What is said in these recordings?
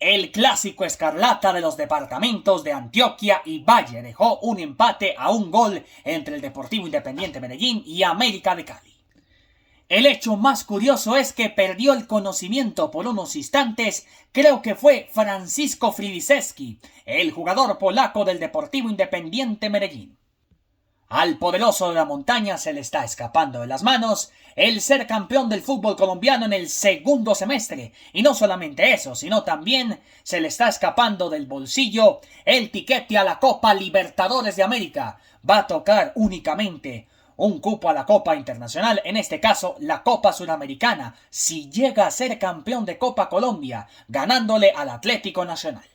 El clásico escarlata de los departamentos de Antioquia y Valle dejó un empate a un gol entre el Deportivo Independiente Medellín y América de Cali. El hecho más curioso es que perdió el conocimiento por unos instantes, creo que fue Francisco Fridiszewski, el jugador polaco del Deportivo Independiente Medellín. Al poderoso de la montaña se le está escapando de las manos el ser campeón del fútbol colombiano en el segundo semestre. Y no solamente eso, sino también se le está escapando del bolsillo el tiquete a la Copa Libertadores de América. Va a tocar únicamente un cupo a la Copa Internacional, en este caso la Copa Suramericana, si llega a ser campeón de Copa Colombia, ganándole al Atlético Nacional.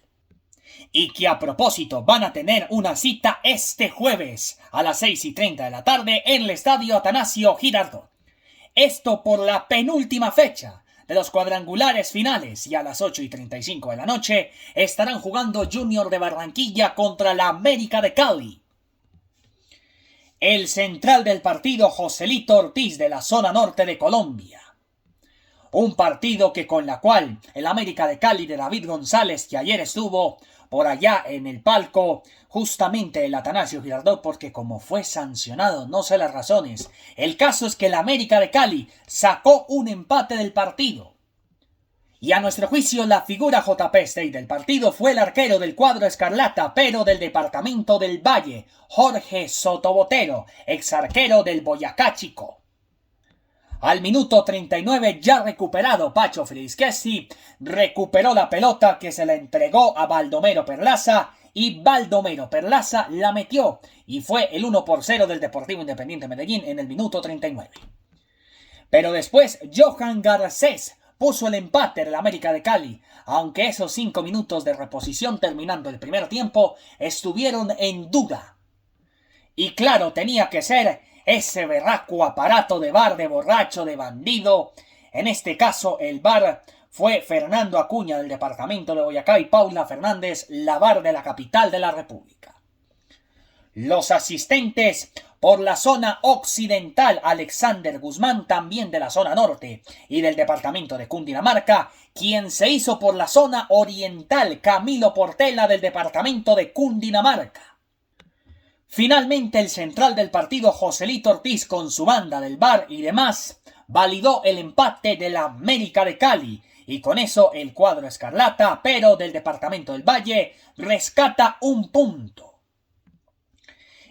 Y que a propósito van a tener una cita este jueves a las 6:30 de la tarde en el Estadio Atanasio Girardot. Esto por la penúltima fecha de los cuadrangulares finales, y a las 8:35 de la noche estarán jugando Junior de Barranquilla contra la América de Cali. El central del partido, Joselito Ortiz, de la zona norte de Colombia. Un partido que con la cual el América de Cali de David González, que ayer estuvo por allá en el palco, justamente el Atanasio Girardot, porque como fue sancionado, no sé las razones. El caso es que el América de Cali sacó un empate del partido. Y a nuestro juicio la figura JP State del partido fue el arquero del cuadro escarlata, pero del departamento del Valle, Jorge Sotobotero, ex arquero del Boyacá Chico. Al minuto 39, ya recuperado, Pacho Fridiszewski recuperó la pelota que se la entregó a Baldomero Perlaza y Baldomero Perlaza la metió y fue el 1-0 del Deportivo Independiente Medellín en el minuto 39. Pero después Johan Garcés puso el empate del América de Cali, aunque esos 5 minutos de reposición terminando el primer tiempo estuvieron en duda. Y claro, tenía que ser ese berraco aparato de VAR, de borracho, de bandido. En este caso el VAR fue Fernando Acuña del departamento de Boyacá y Paula Fernández, la VAR de la capital de la República. Los asistentes por la zona occidental, Alexander Guzmán, también de la zona norte y del departamento de Cundinamarca. Quien se hizo por la zona oriental, Camilo Portela del departamento de Cundinamarca. Finalmente el central del partido, Joselito Ortiz, con su banda del VAR y demás, validó el empate de la América de Cali. Y con eso el cuadro escarlata, pero del departamento del Valle, rescata un punto.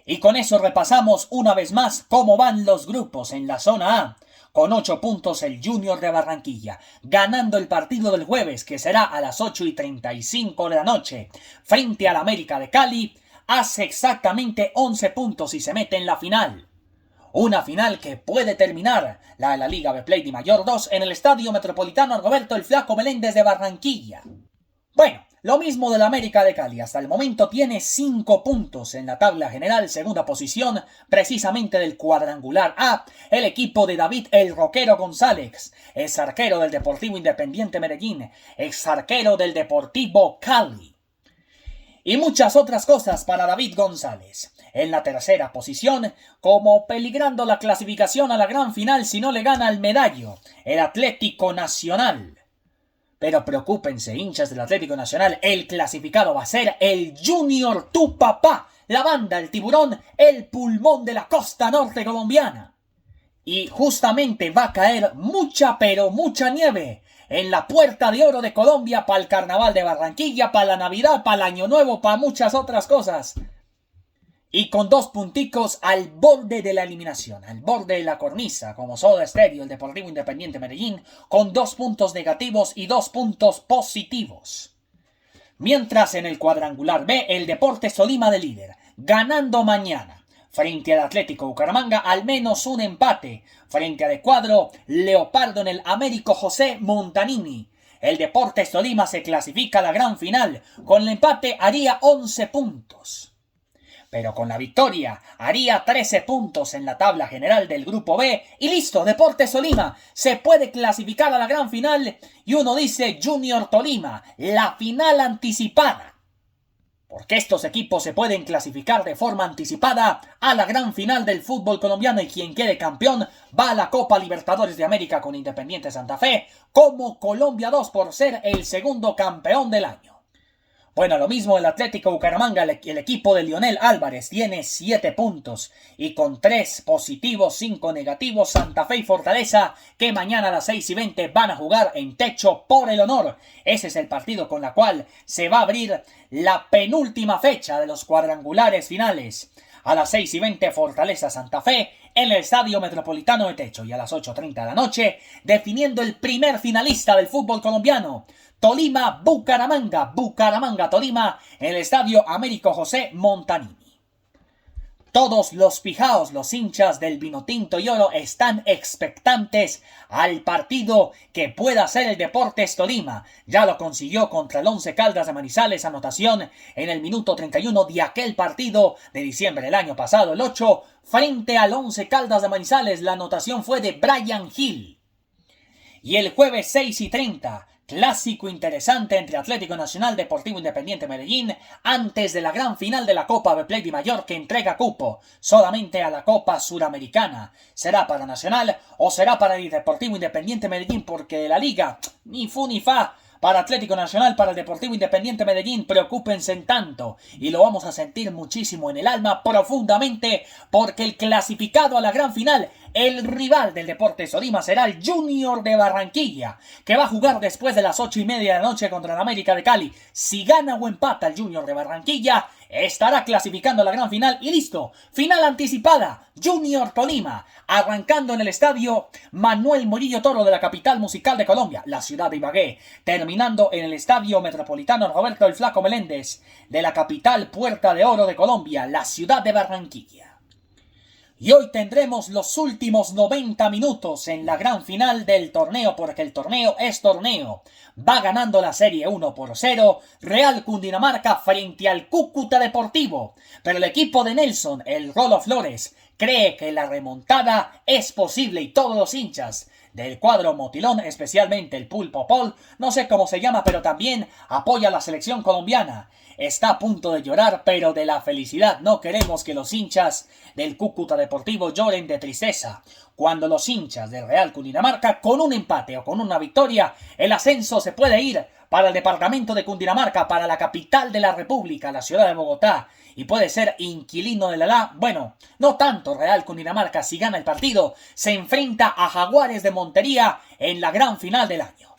Y con eso repasamos una vez más cómo van los grupos en la zona A. Con 8 puntos el Junior de Barranquilla, ganando el partido del jueves, que será a las 8:35 de la noche, frente al América de Cali. Hace exactamente 11 puntos y se mete en la final. Una final que puede terminar, la de la Liga Betplay de Mayor 2, en el Estadio Metropolitano Roberto el Flaco Meléndez de Barranquilla. Bueno, lo mismo del América de Cali. Hasta el momento tiene 5 puntos en la tabla general, segunda posición, precisamente del cuadrangular A. El equipo de David el Roquero González, ex arquero del Deportivo Independiente Medellín, ex arquero del Deportivo Cali. Y muchas otras cosas para David González. En la tercera posición, como peligrando la clasificación a la gran final si no le gana al medallo, el Atlético Nacional. Pero preocúpense, hinchas del Atlético Nacional, el clasificado va a ser el Junior Tu Papá, la banda, el tiburón, el pulmón de la costa norte colombiana. Y justamente va a caer mucha, pero mucha nieve en la Puerta de Oro de Colombia para el Carnaval de Barranquilla, para la Navidad, para el Año Nuevo, para muchas otras cosas. Y con 2 punticos al borde de la eliminación, al borde de la cornisa, como Soda Stereo, el Deportivo Independiente Medellín, con 2 puntos negativos y 2 puntos positivos. Mientras en el cuadrangular B, el Deportes Tolima de líder, ganando mañana frente al Atlético Bucaramanga, al menos un empate. Frente al cuadro Leopardo en el Américo José Montanini. El Deportes Tolima se clasifica a la gran final. Con el empate haría 11 puntos. Pero con la victoria haría 13 puntos en la tabla general del Grupo B. Y listo, Deportes Tolima se puede clasificar a la gran final. Y uno dice Junior Tolima, la final anticipada. porque estos equipos se pueden clasificar de forma anticipada a la gran final del fútbol colombiano y quien quede campeón va a la Copa Libertadores de América con Independiente Santa Fe como Colombia 2 por ser el segundo campeón del año. Bueno, lo mismo el Atlético Bucaramanga, el equipo de Lionel Álvarez tiene 7 puntos y con 3 positivos, 5 negativos, Santa Fe y Fortaleza que mañana a las 6:20 van a jugar en techo por el honor. Ese es el partido con el cual se va a abrir la penúltima fecha de los cuadrangulares finales. A las 6:20 Fortaleza Santa Fe en el Estadio Metropolitano de Techo y a las 8:30 de la noche definiendo el primer finalista del fútbol colombiano. Tolima-Bucaramanga, Bucaramanga-Tolima en el Estadio Américo José Montanini. Todos los pijaos, los hinchas del Vinotinto y Oro están expectantes al partido que pueda ser el Deportes Tolima. Ya lo consiguió contra el Once Caldas de Manizales, anotación en el minuto 31 de aquel partido de diciembre del año pasado, el 8, frente al Once Caldas de Manizales. La anotación fue de Brian Hill. Y el jueves 6:30, clásico interesante entre Atlético Nacional Deportivo Independiente Medellín antes de la gran final de la Copa Betplay de Mayor que entrega cupo solamente a la Copa Suramericana. ¿Será para Nacional o será para el Deportivo Independiente Medellín? Porque de la liga, ni fu ni fa. Para Atlético Nacional, para el Deportivo Independiente Medellín, preocúpense en tanto. Y lo vamos a sentir muchísimo en el alma, profundamente, porque el clasificado a la gran final, el rival del Deportes Tolima, será el Junior de Barranquilla, que va a jugar después de las 8:30 de la noche contra el América de Cali. Si gana o empata el Junior de Barranquilla, estará clasificando a la gran final y listo. Final anticipada, Junior Tolima, arrancando en el estadio Manuel Murillo Toro de la capital musical de Colombia, la ciudad de Ibagué, terminando en el estadio Metropolitano Roberto el Flaco Meléndez de la capital Puerta de Oro de Colombia, la ciudad de Barranquilla. Y hoy tendremos los últimos 90 minutos en la gran final del torneo, porque el torneo es torneo. Va ganando la serie 1-0, Real Cundinamarca frente al Cúcuta Deportivo. Pero el equipo de Nelson, el Rolo Flores, cree que la remontada es posible y todos los hinchas del cuadro Motilón, especialmente el Pulpo Paul, no sé cómo se llama, pero también apoya a la selección colombiana. Está a punto de llorar, pero de la felicidad. No queremos que los hinchas del Cúcuta Deportivo lloren de tristeza. Cuando los hinchas del Real Cundinamarca, con un empate o con una victoria, el ascenso se puede ir para el departamento de Cundinamarca, para la capital de la República, la ciudad de Bogotá, y puede ser inquilino de la... Bueno, no tanto Real Cundinamarca. Si gana el partido, se enfrenta a Jaguares de Montería en la gran final del año.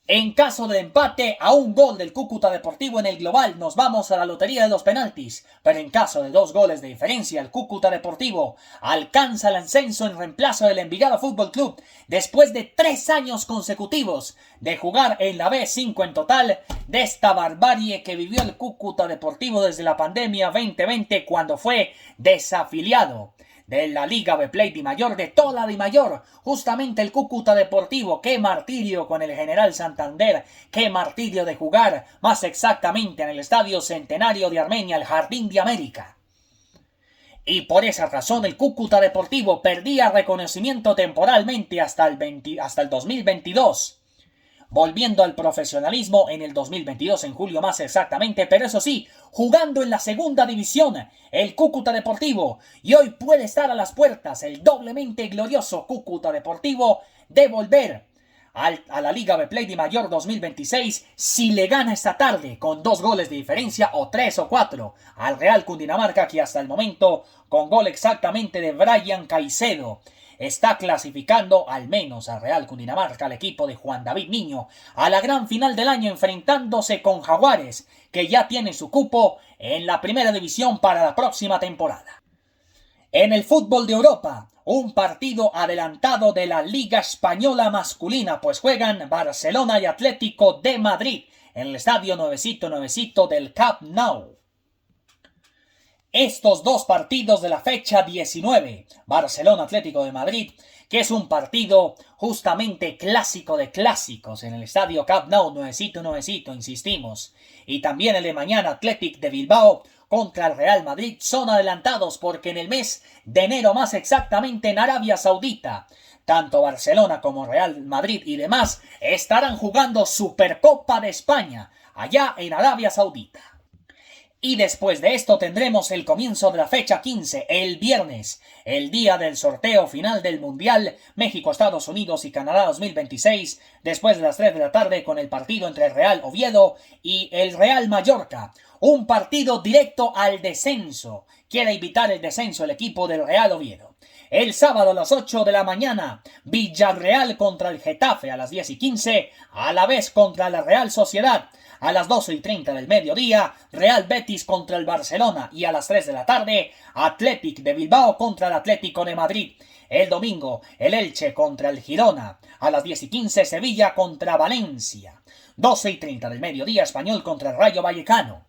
En caso de empate, a un gol del Cúcuta Deportivo en el global, nos vamos a la lotería de los penaltis. Pero en caso de 2 goles de diferencia, el Cúcuta Deportivo alcanza el ascenso en reemplazo del Envigado Fútbol Club después de 3 años consecutivos de jugar en la B5 en total, de esta barbarie que vivió el Cúcuta Deportivo desde la pandemia 2020 cuando fue desafiliado de la Liga Betplay Di Mayor, de toda Di Mayor, justamente el Cúcuta Deportivo. Qué martirio con el General Santander, qué martirio de jugar, más exactamente en el Estadio Centenario de Armenia, el Jardín de América. Y por esa razón el Cúcuta Deportivo perdía reconocimiento temporalmente hasta el 2022. Volviendo al profesionalismo en el 2022, en julio más exactamente, pero eso sí, jugando en la segunda división, el Cúcuta Deportivo, y hoy puede estar a las puertas el doblemente glorioso Cúcuta Deportivo de volver a la Liga Betplay Di Mayor 2026 si le gana esta tarde con 2 goles de diferencia o 3 o 4 al Real Cundinamarca, que hasta el momento con gol exactamente de Brian Caicedo está clasificando al menos al Real Cundinamarca, al equipo de Juan David Niño, a la gran final del año enfrentándose con Jaguares, que ya tiene su cupo en la primera división para la próxima temporada. En el fútbol de Europa, un partido adelantado de la Liga Española masculina, pues juegan Barcelona y Atlético de Madrid en el estadio nuevecito del Camp Nou. Estos 2 partidos de la fecha 19, Barcelona Atlético de Madrid, que es un partido justamente clásico de clásicos en el estadio Camp Nou, nuevecito, insistimos, y también el de mañana Athletic de Bilbao contra el Real Madrid, son adelantados porque en el mes de enero, más exactamente en Arabia Saudita, tanto Barcelona como Real Madrid y demás estarán jugando Supercopa de España allá en Arabia Saudita. Y después de esto tendremos el comienzo de la fecha 15, el viernes, el día del sorteo final del Mundial México, Estados Unidos y Canadá 2026, después de las 3 de la tarde con el partido entre el Real Oviedo y el Real Mallorca. Un partido directo al descenso. Quiere evitar el descenso el equipo del Real Oviedo. El sábado a las 8 de la mañana, Villarreal contra el Getafe a las 10:15, a la vez contra la Real Sociedad. A las 12:30 del mediodía, Real Betis contra el Barcelona y a las 3 de la tarde, Athletic de Bilbao contra el Atlético de Madrid. El domingo, el Elche contra el Girona. A las 10:15, Sevilla contra Valencia. 12:30 del mediodía, Español contra el Rayo Vallecano.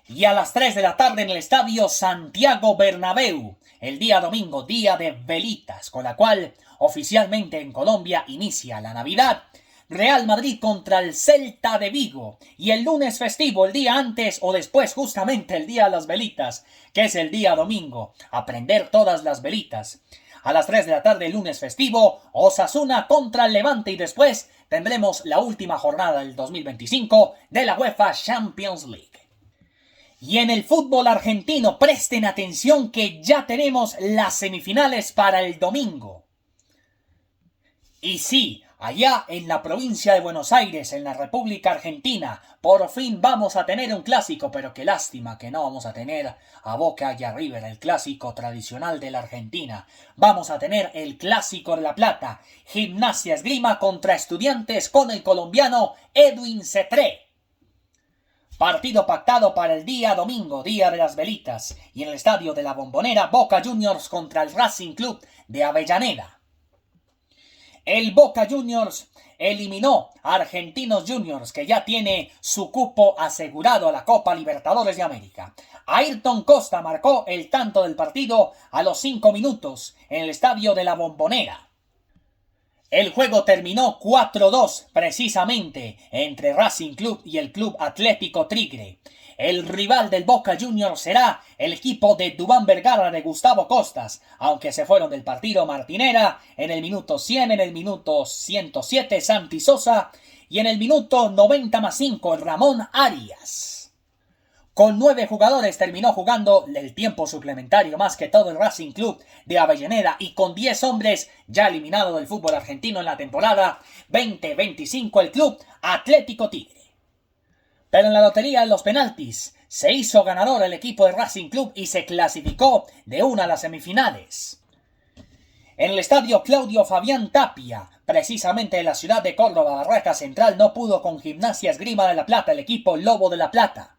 Y a las 3 de la tarde en el estadio Santiago Bernabéu, el día domingo, día de velitas, con la cual oficialmente en Colombia inicia la Navidad, Real Madrid contra el Celta de Vigo. Y el lunes festivo, el día antes o después, justamente el día de las velitas, que es el día domingo, a prender todas las velitas. A las 3 de la tarde, el lunes festivo, Osasuna contra el Levante y después tendremos la última jornada del 2025 de la UEFA Champions League. Y en el fútbol argentino, presten atención que ya tenemos las semifinales para el domingo. Y sí, allá en la provincia de Buenos Aires, en la República Argentina, por fin vamos a tener un clásico, pero qué lástima que no vamos a tener a Boca y a River, el clásico tradicional de la Argentina. Vamos a tener el clásico de La Plata, Gimnasia Esgrima contra Estudiantes con el colombiano Edwin Cetré. Partido pactado para el día domingo, día de las velitas, y en el estadio de la Bombonera, Boca Juniors contra el Racing Club de Avellaneda. El Boca Juniors eliminó a Argentinos Juniors, que ya tiene su cupo asegurado a la Copa Libertadores de América. Ayrton Costa marcó el tanto del partido a los 5 minutos en el estadio de la Bombonera. El juego terminó 4-2 precisamente entre Racing Club y el Club Atlético Tigre. El rival del Boca Juniors será el equipo de Duván Vergara de Gustavo Costas, aunque se fueron del partido Martinera en el minuto 100, en el minuto 107 Santi Sosa y en el minuto 90+5 Ramón Arias. Con 9 jugadores terminó jugando el tiempo suplementario más que todo el Racing Club de Avellaneda y con 10 hombres ya eliminado del fútbol argentino en la temporada 2025 el Club Atlético Tigre. Pero en la lotería de los penaltis se hizo ganador el equipo de Racing Club y se clasificó de una a las semifinales. En el estadio Claudio Fabián Tapia, precisamente en la ciudad de Córdoba, Barraca Central, no pudo con Gimnasia Esgrima de La Plata, el equipo Lobo de La Plata.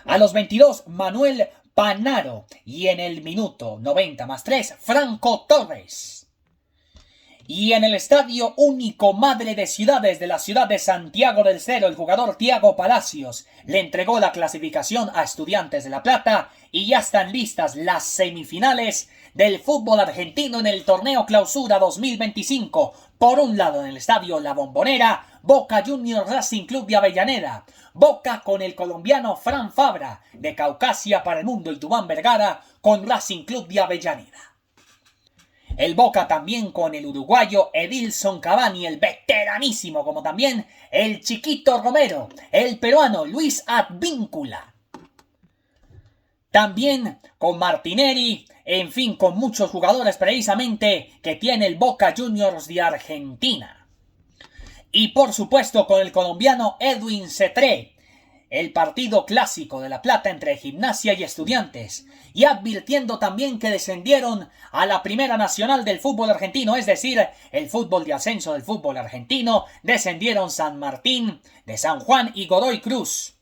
A los 22, Manuel Panaro. Y en el minuto 90+3, Franco Torres. Y en el estadio único Madre de Ciudades de la ciudad de Santiago del Estero, el jugador Thiago Palacios le entregó la clasificación a Estudiantes de La Plata y ya están listas las semifinales del fútbol argentino en el torneo Clausura 2025. Por un lado en el estadio La Bombonera, Boca Juniors Racing Club de Avellaneda. Boca con el colombiano Fran Fabra de Caucasia para el Mundo y Duván Vergara con Racing Club de Avellaneda. El Boca también con el uruguayo Edilson Cavani, el veteranísimo, como también el Chiquito Romero, el peruano Luis Advíncula. También con Martinelli, en fin, con muchos jugadores precisamente que tiene el Boca Juniors de Argentina. Y por supuesto con el colombiano Edwin Cetré, el partido clásico de La Plata entre Gimnasia y Estudiantes, y advirtiendo también que descendieron a la Primera Nacional del fútbol argentino, es decir, el fútbol de ascenso del fútbol argentino, descendieron San Martín de San Juan y Godoy Cruz.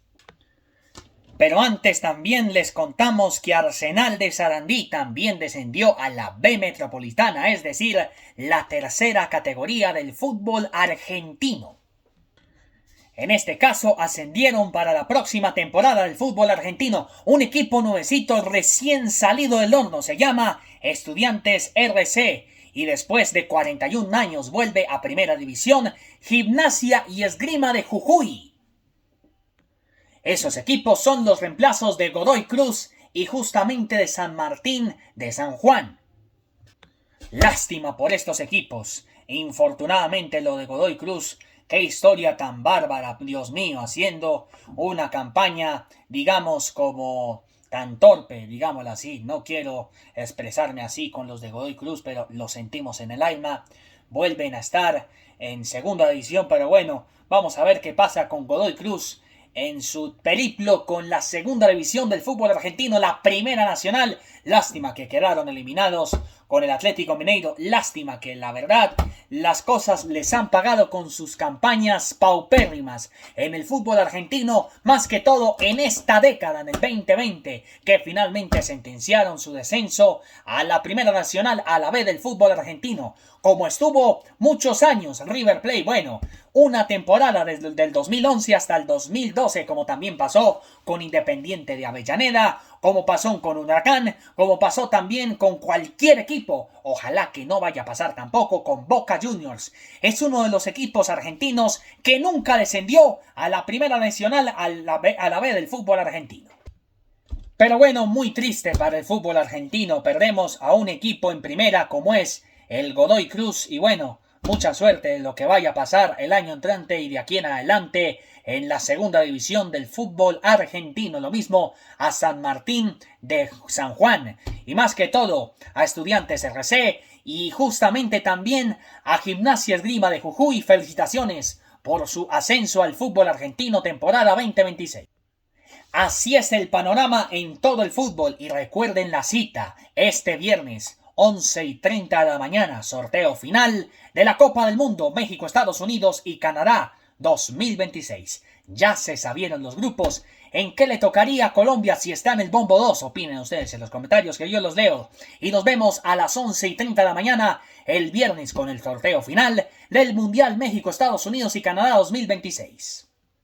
Pero antes también les contamos que Arsenal de Sarandí también descendió a la B Metropolitana, es decir, la tercera categoría del fútbol argentino. En este caso ascendieron para la próxima temporada del fútbol argentino un equipo nuevecito recién salido del horno, se llama Estudiantes RC. Y después de 41 años vuelve a Primera División Gimnasia y Esgrima de Jujuy. Esos equipos son los reemplazos de Godoy Cruz y justamente de San Martín de San Juan. Lástima por estos equipos. Infortunadamente lo de Godoy Cruz Qué historia tan bárbara, Dios mío, haciendo una campaña, digamos, como tan torpe, digámoslo así. No quiero expresarme así con los de Godoy Cruz, pero lo sentimos en el alma. Vuelven a estar en segunda división, pero bueno, vamos a ver qué pasa con Godoy Cruz en su periplo con la segunda división del fútbol argentino, la primera nacional. Lástima que quedaron eliminados con el Atlético Mineiro. Lástima que la verdad las cosas les han pagado con sus campañas paupérrimas en el fútbol argentino, más que todo en esta década, en el 2020, que finalmente sentenciaron su descenso a la primera nacional, a la B del fútbol argentino, como estuvo muchos años River Plate. Bueno, una temporada desde el 2011 hasta el 2012, como también pasó con Independiente de Avellaneda, como pasó con Huracán, como pasó también con cualquier equipo. Ojalá que no vaya a pasar tampoco con Boca Juniors. Es uno de los equipos argentinos que nunca descendió a la primera nacional, a la B del fútbol argentino. Pero bueno, muy triste para el fútbol argentino. Perdemos a un equipo en primera como es el Godoy Cruz. Y bueno, mucha suerte en lo que vaya a pasar el año entrante y de aquí en adelante en la segunda división del fútbol argentino. Lo mismo a San Martín de San Juan y más que todo a Estudiantes RC y justamente también a Gimnasia Esgrima de Jujuy. Felicitaciones por su ascenso al fútbol argentino temporada 2026. Así es el panorama en todo el fútbol y recuerden la cita este viernes 11:30 de la mañana, sorteo final de la Copa del Mundo México, Estados Unidos y Canadá 2026. Ya se sabieron los grupos. ¿En qué le tocaría a Colombia si está en el bombo 2? Opinen ustedes en los comentarios que yo los leo. Y nos vemos a las 11:30 de la mañana el viernes con el sorteo final del Mundial México, Estados Unidos y Canadá 2026.